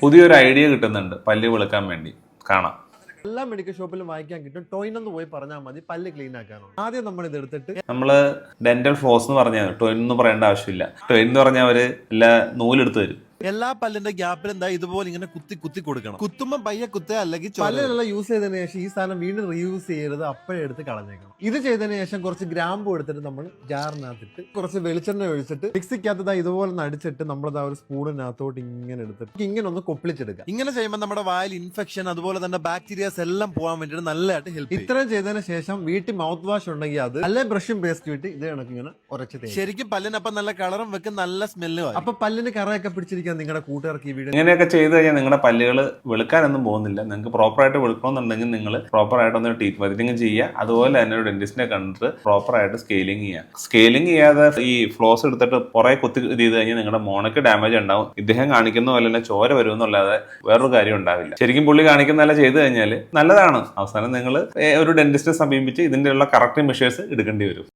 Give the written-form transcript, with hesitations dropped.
പുതിയൊരു ഐഡിയ കിട്ടുന്നുണ്ട് പല്ല് വെളുക്കാൻ വേണ്ടി. കാണാം. എല്ലാ മെഡിക്കൽ ഷോപ്പിലും വാങ്ങിക്കാൻ കിട്ടും. ടോയിൻ എന്ന് പോയി പറഞ്ഞാൽ മതി, പല്ല് ക്ലീൻ ആക്കാനാണ്. ആദ്യം നമ്മൾ ഇത് എടുത്തിട്ട് നമ്മള് ഡെന്റൽ ഫ്ലോസ് എന്ന് പറഞ്ഞാൽ ടൊയിൻ എന്ന് പറയേണ്ട ആവശ്യമില്ല. ടൊയിൻ എന്ന് പറഞ്ഞാൽ അവര് എല്ലാ നൂലെടുത്ത് തരും. എല്ലാ പല്ലിന്റെ ഗ്യാപ്പിൽ എന്താ ഇതുപോലെ ഇങ്ങനെ കുത്തി കുത്തി കൊടുക്കണം. കുത്തുമ്പോ പയ്യെ കുത്തുക, അല്ലെങ്കിൽ പല്ലിലുള്ള യൂസ് ചെയ്തതിനു ശേഷം ഈ സാധനം വീണ്ടും റീയൂസ് ചെയ്യരുത്, അപ്പോഴേ എടുത്ത് കളഞ്ഞേക്കണം. ഇത് ചെയ്തതിനു ശേഷം കുറച്ച് ഗ്രാമ്പു എടുത്തിട്ട് നമ്മൾ ജാറിനകത്തിട്ട് കുറച്ച് വെളിച്ചെണ്ണ ഒഴിച്ചിട്ട് മിക്സിക്കകത്ത് ഇതുപോലെ നടിച്ചിട്ട് നമ്മളത് ഒരു സ്പൂണിനകത്തോട്ട് ഇങ്ങനെ എടുത്തിട്ട് ഇങ്ങനെ ഒന്ന് കൊപ്പിളിച്ചെടുക്കുക. ഇങ്ങനെ ചെയ്യുമ്പോൾ നമ്മുടെ വായിൽ ഇൻഫെക്ഷൻ അതുപോലെ തന്നെ ബാക്ടീരിയാസ് എല്ലാം പോകാൻ വേണ്ടിയിട്ട് നല്ലതായിട്ട് ഹെൽപ്പ്. ഇത്രയും ചെയ്തതിനു ശേഷം വീട്ടിൽ മൗത്ത് വാഷ് ഉണ്ടെങ്കിൽ അത് അല്ലെ ബ്രഷും പേസ്റ്റ് ഇട്ട് ഇത് കണക്ക് ഇങ്ങനെ ഉരച്ച് ശരിക്കും പല്ലിനപ്പം നല്ല കളറും വെക്കും, നല്ല സ്മെല്ലും. അപ്പൊ പല്ലിന് കറയൊക്കെ പിടിച്ചിരിക്കാൻ നിങ്ങളുടെ കൂട്ടുകാർക്ക് ഈ വീഡിയോ ഇങ്ങനെയൊക്കെ ചെയ്ത് കഴിഞ്ഞാൽ നിങ്ങളുടെ പല്ലുകൾ വെളുക്കാനൊന്നും പോകുന്നില്ല. നിങ്ങൾക്ക് പ്രോപ്പറായിട്ട് വെളുക്കണമെന്നുണ്ടെങ്കിൽ നിങ്ങൾ പ്രോപ്പറായിട്ടൊന്ന് ടീത്ത് വൈറ്റനിങ് ചെയ്യുക. അതുപോലെ തന്നെ ഒരു ഡെന്റിസ്റ്റിനെ കണ്ടിട്ട് പ്രോപ്പറായിട്ട് സ്കെയിലിംഗ് ചെയ്യുക. സ്കെയിലിംഗ് ചെയ്യാതെ ഈ ഫ്ലോസ് എടുത്തിട്ട് കുറെ കുത്തി ചെയ്ത് കഴിഞ്ഞാൽ നിങ്ങളുടെ മോണയ്ക്ക് ഡാമേജ് ഉണ്ടാവും. ഇദ്ദേഹം കാണിക്കുന്ന പോലെ തന്നെ ചോര വരുമെന്നല്ലാതെ വേറൊരു കാര്യം ഉണ്ടാവില്ല. ശരിക്കും പുള്ളി കാണിക്കുന്നതല്ല ചെയ്ത് കഴിഞ്ഞാൽ നല്ലതാണ്. അവസാനം നിങ്ങൾ ഒരു ഡെന്റിസ്റ്റിനെ സമീപിച്ച് ഇതിൻ്റെയുള്ള കറക്റ്റ് മെഷേഴ്സ് എടുക്കേണ്ടി വരും.